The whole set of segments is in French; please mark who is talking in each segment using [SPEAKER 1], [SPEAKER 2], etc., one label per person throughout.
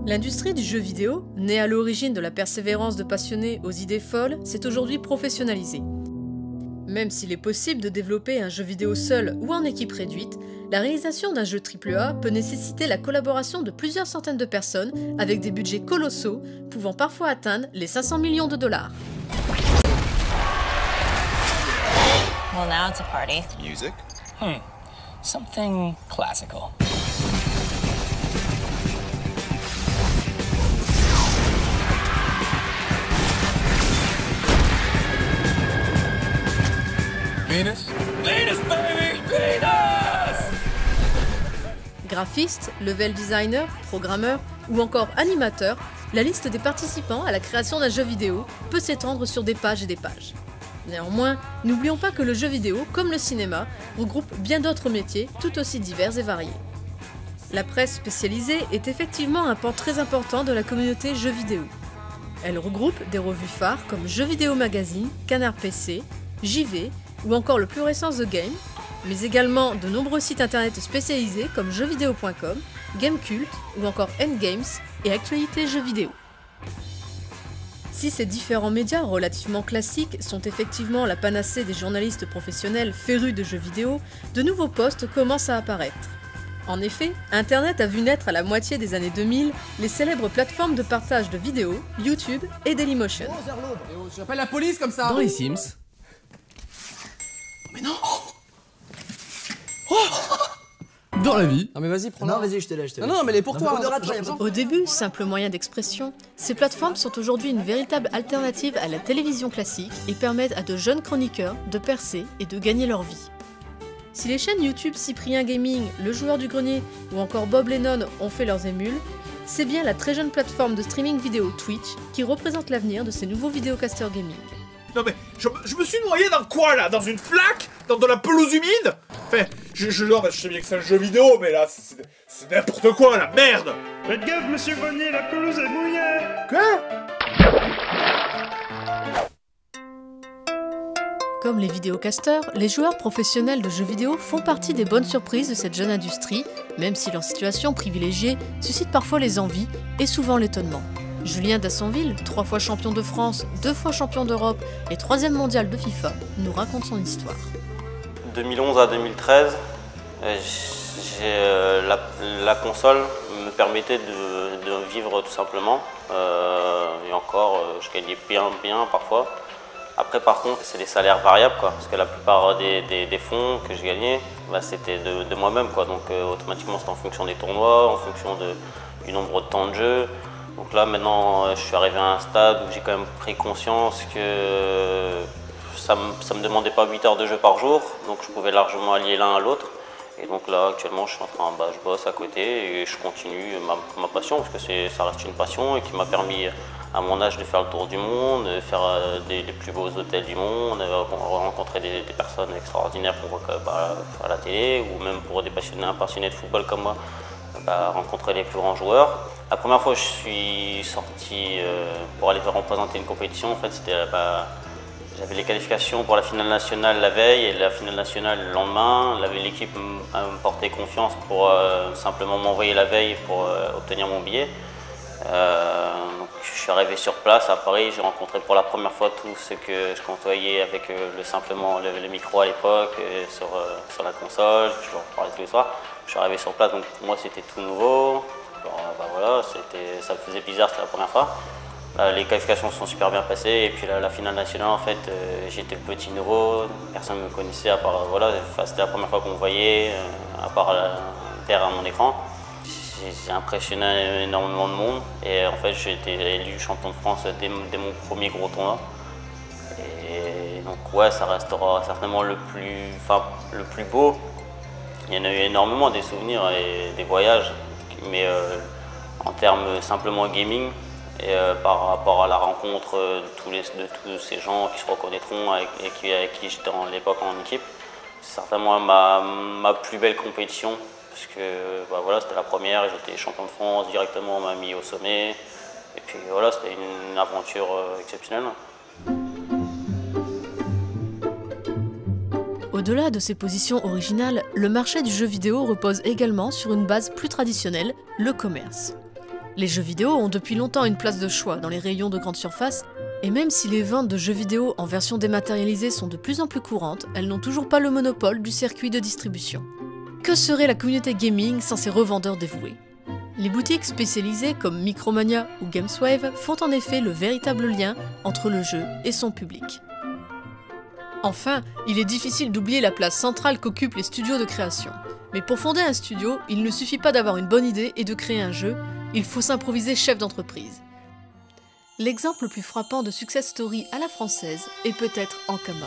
[SPEAKER 1] L'industrie du jeu vidéo, née à l'origine de la persévérance de passionnés aux idées folles, s'est aujourd'hui professionnalisée. Même s'il est possible de développer un jeu vidéo seul ou en équipe réduite, la réalisation d'un jeu AAA peut nécessiter la collaboration de plusieurs centaines de personnes avec des budgets colossaux, pouvant parfois atteindre les 500 millions de dollars.
[SPEAKER 2] Well, now it's a party.
[SPEAKER 3] Music?
[SPEAKER 2] Something classical.
[SPEAKER 3] Venus?
[SPEAKER 2] Venus, baby! Venus!
[SPEAKER 1] Graphistes, level designer, programmeurs ou encore animateurs, la liste des participants à la création d'un jeu vidéo peut s'étendre sur des pages et des pages. Néanmoins, n'oublions pas que le jeu vidéo, comme le cinéma, regroupe bien d'autres métiers tout aussi divers et variés. La presse spécialisée est effectivement un pan très important de la communauté jeux vidéo. Elle regroupe des revues phares comme Jeux Vidéo Magazine, Canard PC, JV ou encore le plus récent The Game, mais également de nombreux sites internet spécialisés comme jeuxvideo.com, Gamecult ou encore Endgames et Actualité Jeux Vidéo. Si ces différents médias relativement classiques sont effectivement la panacée des journalistes professionnels férus de jeux vidéo, de nouveaux postes commencent à apparaître. En effet, Internet a vu naître à la moitié des années 2000 les célèbres plateformes de partage de vidéos, YouTube et Dailymotion.
[SPEAKER 4] J'appelle la police comme ça.
[SPEAKER 5] Dans les Sims.
[SPEAKER 4] Mais non.
[SPEAKER 5] Dans la vie.
[SPEAKER 4] Non mais vas-y, prends-la.
[SPEAKER 6] Non, vas-y, je te laisse.
[SPEAKER 4] Non, mais elle est pour toi.
[SPEAKER 1] Au début, simple moyen d'expression, ces plateformes sont aujourd'hui une véritable alternative à la télévision classique et permettent à de jeunes chroniqueurs de percer et de gagner leur vie. Si les chaînes YouTube Cyprien Gaming, Le Joueur du Grenier ou encore Bob Lennon ont fait leurs émules, c'est bien la très jeune plateforme de streaming vidéo Twitch qui représente l'avenir de ces nouveaux vidéocasters gaming.
[SPEAKER 7] Non mais, je me suis noyé dans quoi là? Dans une flaque? Dans de la pelouse humide? Enfin, non, mais je sais bien que c'est un jeu vidéo, mais là, c'est n'importe quoi, la merde!
[SPEAKER 8] Faites gaffe, monsieur Grenier, la pelouse est mouillée!
[SPEAKER 7] Quoi?
[SPEAKER 1] Comme les vidéocasters, les joueurs professionnels de jeux vidéo font partie des bonnes surprises de cette jeune industrie, même si leur situation privilégiée suscite parfois les envies et souvent l'étonnement. Julien Dassonville, 3 fois champion de France, 2 fois champion d'Europe et 3e mondial de FIFA, nous raconte son histoire.
[SPEAKER 9] 2011 à 2013, la console me permettait de vivre tout simplement. Et encore, je gagnais bien parfois. Après, par contre, c'est des salaires variables, quoi, parce que la plupart des fonds que je gagnais, bah, c'était de moi-même, quoi. Donc automatiquement, c'était en fonction des tournois, en fonction du nombre de temps de jeu. Donc là, maintenant, je suis arrivé à un stade où j'ai quand même pris conscience que ça me demandait pas 8 heures de jeu par jour, donc je pouvais largement allier l'un à l'autre. Et donc là, actuellement, je bosse à côté et je continue ma passion, parce que ça reste une passion et qui m'a permis, à mon âge, de faire le tour du monde, de faire les plus beaux hôtels du monde, rencontrer des personnes extraordinaires qu'on voit à la télé, ou même pour des passionnés de football comme moi, rencontrer les plus grands joueurs. La première fois que je suis sorti pour aller représenter une compétition, en fait, c'était j'avais les qualifications pour la finale nationale la veille et la finale nationale le lendemain. L'équipe me portait confiance pour simplement m'envoyer la veille pour obtenir mon billet. Donc, je suis arrivé sur place à Paris, j'ai rencontré pour la première fois tous ceux que je côtoyais avec simplement le micro à l'époque, sur la console, je leur parlais tous les soirs. Je suis arrivé sur place, donc pour moi c'était tout nouveau. Alors, voilà, ça me faisait bizarre, c'était la première fois. Les qualifications se sont super bien passées et puis la finale nationale, en fait, j'étais le petit nouveau, personne ne me connaissait à part, voilà, c'était la première fois qu'on me voyait, à part derrière mon écran. J'ai impressionné énormément de monde et en fait j'ai été élu champion de France dès mon premier gros tournoi. Et donc ouais, ça restera certainement le plus beau. Il y en a eu énormément, des souvenirs et des voyages, mais en termes simplement gaming, et par rapport à la rencontre de tous ces gens qui se reconnaîtront et avec qui j'étais à l'époque en équipe, c'est certainement ma plus belle compétition, parce que voilà, c'était la première, j'étais champion de France directement, on m'a mis au sommet, et puis voilà, c'était une aventure exceptionnelle.
[SPEAKER 1] Au-delà de ces positions originales, le marché du jeu vidéo repose également sur une base plus traditionnelle, le commerce. Les jeux vidéo ont depuis longtemps une place de choix dans les rayons de grande surface, et même si les ventes de jeux vidéo en version dématérialisée sont de plus en plus courantes, elles n'ont toujours pas le monopole du circuit de distribution. Que serait la communauté gaming sans ces revendeurs dévoués? Les boutiques spécialisées comme Micromania ou Gameswave font en effet le véritable lien entre le jeu et son public. Enfin, il est difficile d'oublier la place centrale qu'occupent les studios de création. Mais pour fonder un studio, il ne suffit pas d'avoir une bonne idée et de créer un jeu, il faut s'improviser chef d'entreprise. L'exemple le plus frappant de success story à la française est peut-être Ankama.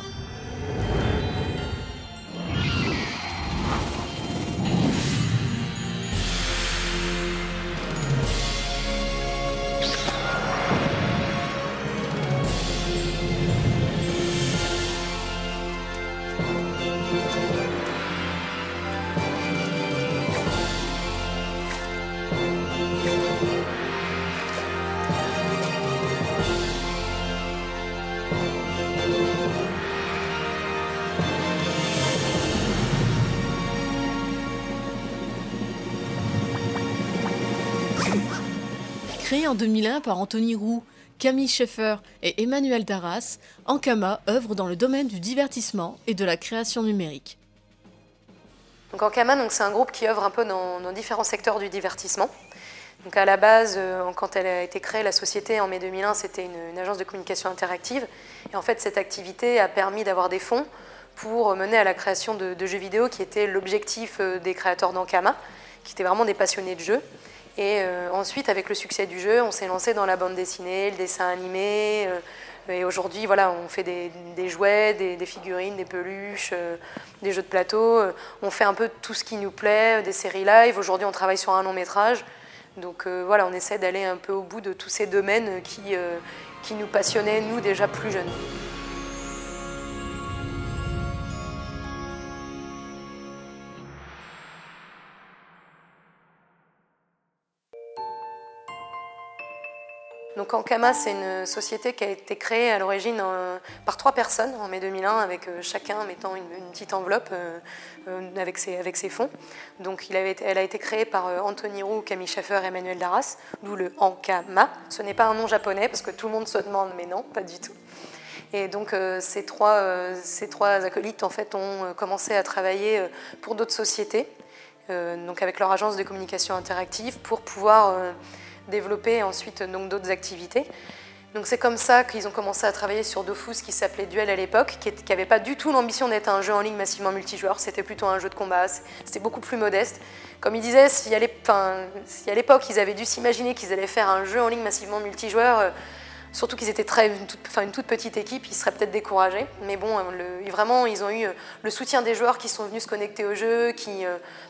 [SPEAKER 1] Créé en 2001 par Anthony Roux, Camille Schaeffer et Emmanuel Darras, Ankama œuvre dans le domaine du divertissement et de la création numérique.
[SPEAKER 3] Donc Ankama, c'est un groupe qui œuvre un peu dans différents secteurs du divertissement. Donc à la base, quand elle a été créée, la société en mai 2001, c'était une agence de communication interactive. Et en fait, cette activité a permis d'avoir des fonds pour mener à la création de jeux vidéo qui était l'objectif des créateurs d'Ankama, qui étaient vraiment des passionnés de jeux. Et ensuite, avec le succès du jeu, on s'est lancé dans la bande dessinée, le dessin animé. Et aujourd'hui, voilà, on fait des jouets, des figurines, des peluches, des jeux de plateau. On fait un peu tout ce qui nous plaît, des séries live. Aujourd'hui, on travaille sur un long métrage. Donc voilà, on essaie d'aller un peu au bout de tous ces domaines qui nous passionnaient, nous, déjà plus jeunes. Donc Ankama, c'est une société qui a été créée à l'origine par 3 personnes en mai 2001, avec chacun mettant une petite enveloppe avec ses fonds. Donc elle a été créée par Anthony Roux, Camille Schaeffer et Emmanuel Darras, d'où le Ankama. Ce n'est pas un nom japonais, parce que tout le monde se demande, mais non, pas du tout. Et donc ces trois acolytes en fait, ont commencé à travailler pour d'autres sociétés, donc avec leur agence de communication interactive, pour pouvoir développer ensuite d'autres activités. Donc c'est comme ça qu'ils ont commencé à travailler sur Dofus, qui s'appelait Duel à l'époque, qui n'avait pas du tout l'ambition d'être un jeu en ligne massivement multijoueur, c'était plutôt un jeu de combat, c'était beaucoup plus modeste. Comme ils disaient, si à l'époque ils avaient dû s'imaginer qu'ils allaient faire un jeu en ligne massivement multijoueur, surtout qu'ils étaient une toute petite équipe, ils seraient peut-être découragés. Mais bon, vraiment, ils ont eu le soutien des joueurs qui sont venus se connecter au jeu, qui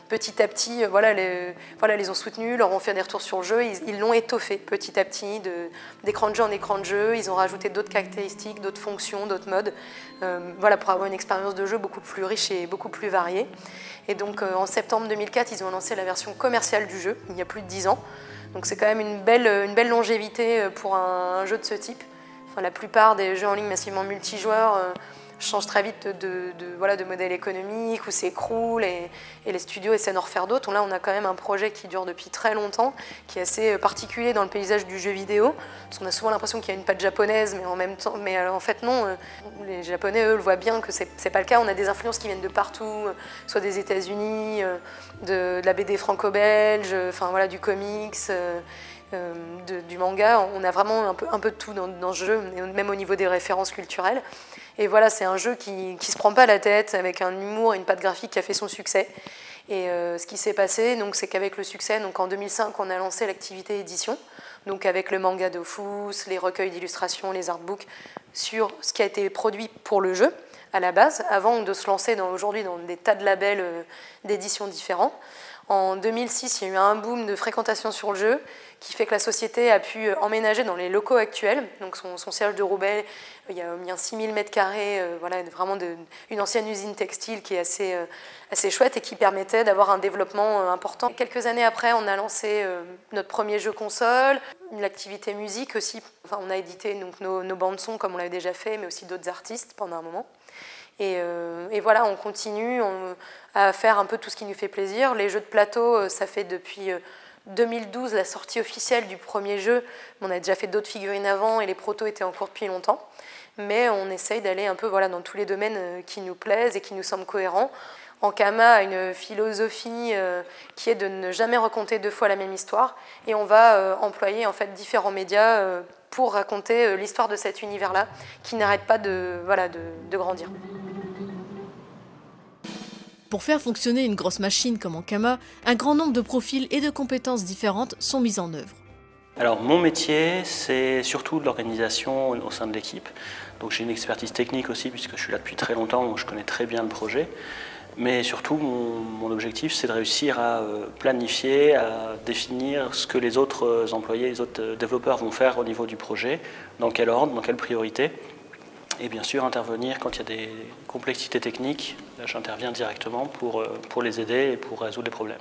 [SPEAKER 3] petit à petit les ont soutenus, leur ont fait des retours sur le jeu. Ils l'ont étoffé petit à petit, d'écran de jeu en écran de jeu. Ils ont rajouté d'autres caractéristiques, d'autres fonctions, d'autres modes, pour avoir une expérience de jeu beaucoup plus riche et beaucoup plus variée. Et donc en septembre 2004, ils ont lancé la version commerciale du jeu, il y a plus de 10 ans. Donc c'est quand même une belle longévité pour un jeu de ce type. Enfin, la plupart des jeux en ligne massivement multijoueurs changent très vite de modèle économique ou s'écroulent et les studios essaient d'en refaire d'autres. Là, on a quand même un projet qui dure depuis très longtemps, qui est assez particulier dans le paysage du jeu vidéo, parce qu'on a souvent l'impression qu'il y a une patte japonaise, en fait non. Les Japonais, eux, le voient bien que c'est pas le cas. On a des influences qui viennent de partout, soit des États-Unis, de la BD franco-belge, du comics. Du manga, on a vraiment un peu de tout dans ce jeu, même au niveau des références culturelles. Et voilà, c'est un jeu qui se prend pas la tête, avec un humour et une patte graphique qui a fait son succès. Et ce qui s'est passé, c'est qu'avec le succès, en 2005, on a lancé l'activité édition, donc avec le manga Dofus, les recueils d'illustrations, les artbooks, sur ce qui a été produit pour le jeu à la base, avant de se lancer aujourd'hui dans des tas de labels d'éditions différents. En 2006, il y a eu un boom de fréquentation sur le jeu qui fait que la société a pu emménager dans les locaux actuels. Donc son siège de Roubaix, il y a mis 6000 m², vraiment une ancienne usine textile qui est assez chouette et qui permettait d'avoir un développement important. Quelques années après, on a lancé notre premier jeu console, une activité musique aussi. On a édité nos bandes-sons comme on l'avait déjà fait, mais aussi d'autres artistes pendant un moment. Et voilà, on continue à faire un peu tout ce qui nous fait plaisir. Les jeux de plateau, ça fait depuis 2012, la sortie officielle du premier jeu. On a déjà fait d'autres figurines avant et les protos étaient en cours depuis longtemps. Mais on essaye d'aller un peu dans tous les domaines qui nous plaisent et qui nous semblent cohérents. Ankama a une philosophie qui est de ne jamais raconter 2 fois la même histoire. Et on va employer en fait différents médias pour raconter l'histoire de cet univers-là qui n'arrête pas de grandir.
[SPEAKER 1] Pour faire fonctionner une grosse machine comme Ankama, un grand nombre de profils et de compétences différentes sont mis en œuvre.
[SPEAKER 6] Alors mon métier, c'est surtout de l'organisation au sein de l'équipe. Donc j'ai une expertise technique aussi puisque je suis là depuis très longtemps, donc je connais très bien le projet. Mais surtout, mon objectif, c'est de réussir à planifier, à définir ce que les autres employés, les autres développeurs vont faire au niveau du projet, dans quel ordre, dans quelle priorité. Et bien sûr, intervenir quand il y a des complexités techniques. Là, j'interviens directement pour les aider et pour résoudre les problèmes.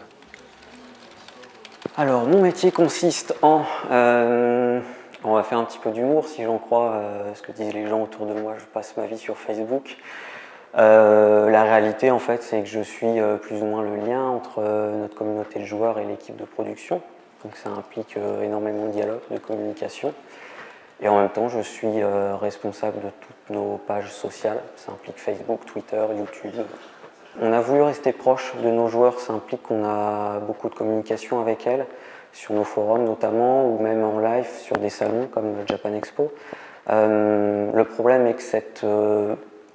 [SPEAKER 10] Alors, mon métier consiste en... on va faire un petit peu d'humour, si j'en crois ce que disent les gens autour de moi. Je passe ma vie sur Facebook. La réalité, en fait, c'est que je suis plus ou moins le lien entre notre communauté de joueurs et l'équipe de production. Donc ça implique énormément de dialogue, de communication. Et en même temps, je suis responsable de toutes nos pages sociales. Ça implique Facebook, Twitter, YouTube. On a voulu rester proche de nos joueurs. Ça implique qu'on a beaucoup de communication avec elles, sur nos forums notamment, ou même en live sur des salons comme le Japan Expo. Le problème est que cette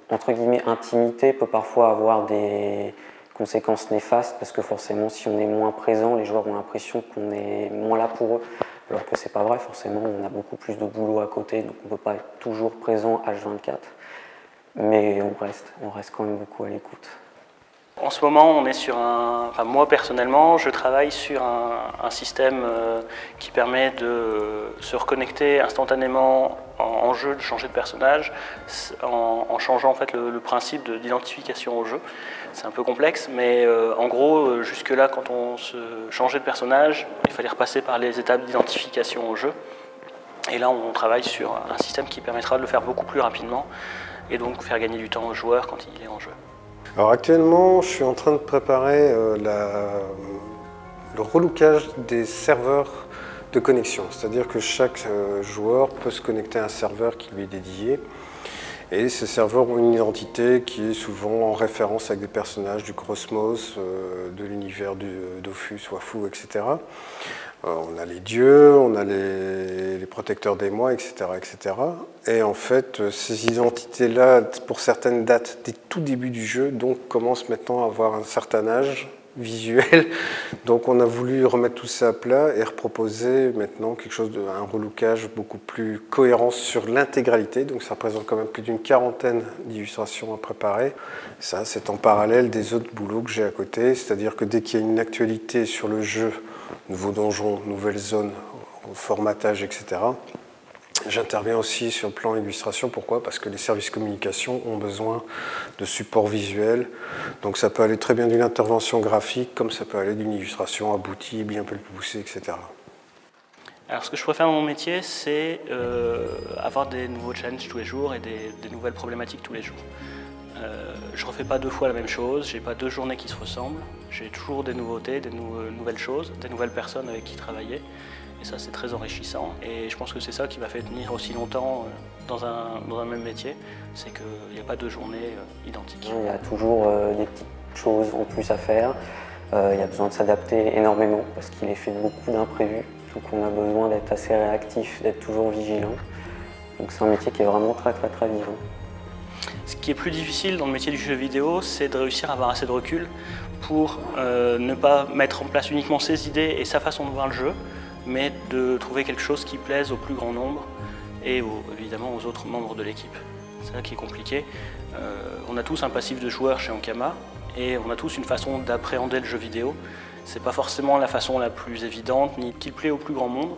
[SPEAKER 10] entre guillemets intimité peut parfois avoir des conséquences néfastes parce que forcément si on est moins présent, les joueurs ont l'impression qu'on est moins là pour eux, alors que c'est pas vrai, forcément on a beaucoup plus de boulot à côté, donc on peut pas être toujours présent H24, mais on reste quand même beaucoup à l'écoute.
[SPEAKER 6] En ce moment, on est sur moi personnellement, je travaille sur un système qui permet de se reconnecter instantanément en jeu, de changer de personnage, en changeant en fait le principe d'identification au jeu. C'est un peu complexe, mais en gros, jusque-là, quand on se changeait de personnage, il fallait repasser par les étapes d'identification au jeu. Et là, on travaille sur un système qui permettra de le faire beaucoup plus rapidement et donc faire gagner du temps aux joueurs quand il est en jeu.
[SPEAKER 11] Alors actuellement, je suis en train de préparer le relookage des serveurs de connexion. C'est-à-dire que chaque joueur peut se connecter à un serveur qui lui est dédié. Et ces serveurs ont une identité qui est souvent en référence avec des personnages du Cosmos, de l'univers du Dofus, Wafu, etc. On a les dieux, on a les protecteurs des mois, etc., etc. Et en fait, ces identités-là, pour certaines dates des tout débuts du jeu, donc commencent maintenant à avoir un certain âge visuel. Donc on a voulu remettre tout ça à plat et reproposer maintenant quelque chose un relookage beaucoup plus cohérent sur l'intégralité. Donc ça représente quand même plus d'une 40aine d'illustrations à préparer. Ça, c'est en parallèle des autres boulots que j'ai à côté. C'est-à-dire que dès qu'il y a une actualité sur le jeu, nouveaux donjons, nouvelles zones, formatage, etc. J'interviens aussi sur le plan illustration. Pourquoi? Parce que les services communication ont besoin de support visuel. Donc ça peut aller très bien d'une intervention graphique, comme ça peut aller d'une illustration aboutie, bien plus poussée, etc.
[SPEAKER 6] Alors ce que je préfère dans mon métier, c'est avoir des nouveaux challenges tous les jours et des nouvelles problématiques tous les jours. Je ne refais pas 2 fois la même chose, je n'ai pas 2 journées qui se ressemblent. J'ai toujours des nouveautés, des nouvelles choses, des nouvelles personnes avec qui travailler. Et ça, c'est très enrichissant. Et je pense que c'est ça qui m'a fait tenir aussi longtemps dans un même métier. C'est qu'il n'y a pas 2 journées identiques.
[SPEAKER 10] Il y a toujours des petites choses en plus à faire. Il y a besoin de s'adapter énormément parce qu'il est fait de beaucoup d'imprévus. Donc on a besoin d'être assez réactif, d'être toujours vigilant. Donc c'est un métier qui est vraiment très vivant.
[SPEAKER 6] Ce qui est plus difficile dans le métier du jeu vidéo, c'est de réussir à avoir assez de recul pour ne pas mettre en place uniquement ses idées et sa façon de voir le jeu, mais de trouver quelque chose qui plaise au plus grand nombre et évidemment aux autres membres de l'équipe. C'est ça qui est compliqué. On a tous un passif de joueur chez Ankama et on a tous une façon d'appréhender le jeu vidéo. C'est pas forcément la façon la plus évidente ni qui plaît au plus grand nombre.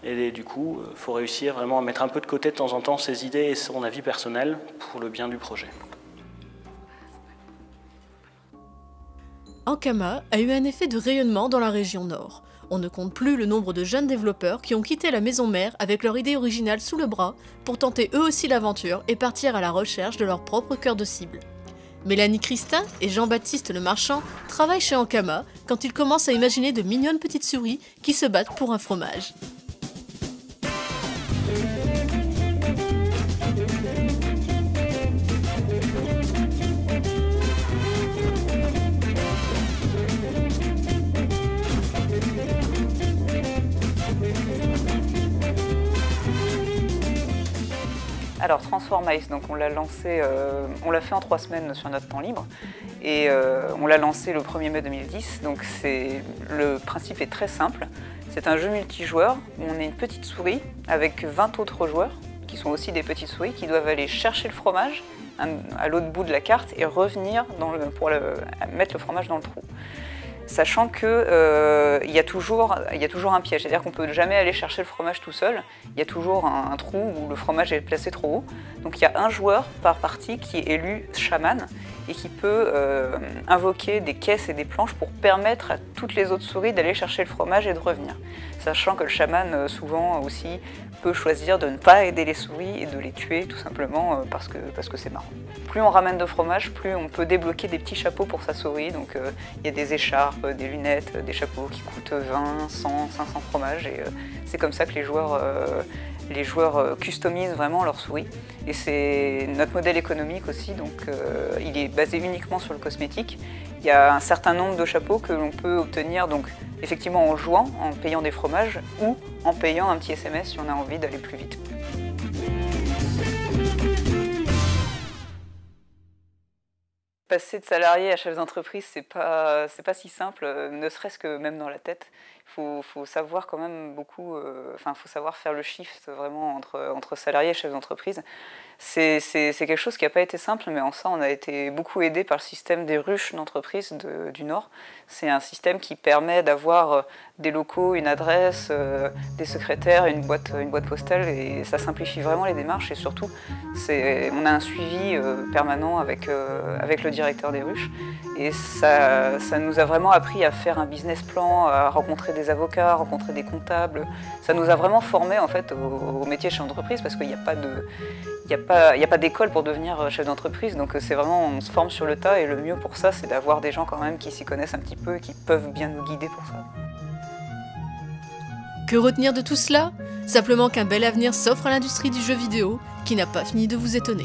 [SPEAKER 6] Et du coup, il faut réussir vraiment à mettre un peu de côté de temps en temps ses idées et son avis personnel pour le bien du projet.
[SPEAKER 1] Ankama a eu un effet de rayonnement dans la région Nord. On ne compte plus le nombre de jeunes développeurs qui ont quitté la maison mère avec leur idée originale sous le bras pour tenter eux aussi l'aventure et partir à la recherche de leur propre cœur de cible. Mélanie Christin et Jean-Baptiste Le Marchand travaillent chez Ankama quand ils commencent à imaginer de mignonnes petites souris qui se battent pour un fromage.
[SPEAKER 12] Alors Transform Ice, donc on l'a lancé, on l'a fait en 3 semaines sur notre temps libre et on l'a lancé le 1er mai 2010. Donc le principe est très simple. C'est un jeu multijoueur où on est une petite souris avec 20 autres joueurs qui sont aussi des petites souris qui doivent aller chercher le fromage à l'autre bout de la carte et revenir pour mettre le fromage dans le trou. Sachant qu'il y a toujours un piège, c'est-à-dire qu'on ne peut jamais aller chercher le fromage tout seul, il y a toujours un trou où le fromage est placé trop haut. Donc il y a un joueur par partie qui est élu chaman et qui peut invoquer des caisses et des planches pour permettre à toutes les autres souris d'aller chercher le fromage et de revenir. Sachant que le chaman souvent aussi peut choisir de ne pas aider les souris et de les tuer tout simplement parce que c'est marrant. Plus on ramène de fromage, plus on peut débloquer des petits chapeaux pour sa souris. Donc il y a des écharpes, des lunettes, des chapeaux qui coûtent 20, 100, 500 fromages et c'est comme ça que les joueurs customisent vraiment leur souris. Et c'est notre modèle économique aussi, donc il est basé uniquement sur le cosmétique. Il y a un certain nombre de chapeaux que l'on peut obtenir donc, effectivement en jouant, en payant des fromages ou en payant un petit SMS si on a envie d'aller plus vite. Passer de salarié à chef d'entreprise, c'est pas si simple, ne serait-ce que même dans la tête. Il faut savoir quand même beaucoup, faut savoir faire le shift vraiment entre salarié et chef d'entreprise. C'est quelque chose qui n'a pas été simple, mais en ça, on a été beaucoup aidé par le système des ruches d'entreprise du Nord. C'est un système qui permet d'avoir des locaux, une adresse, des secrétaires, une boîte postale, et ça simplifie vraiment les démarches. Et surtout, on a un suivi permanent avec le directeur des ruches. Et ça nous a vraiment appris à faire un business plan, à rencontrer des avocats, à rencontrer des comptables. Ça nous a vraiment formés en fait, au métier de chef d'entreprise parce qu'il n'y a pas d'école pour devenir chef d'entreprise. Donc c'est vraiment, on se forme sur le tas et le mieux pour ça, c'est d'avoir des gens quand même qui s'y connaissent un petit peu et qui peuvent bien nous guider pour ça.
[SPEAKER 1] Que retenir de tout cela? Simplement qu'un bel avenir s'offre à l'industrie du jeu vidéo qui n'a pas fini de vous étonner.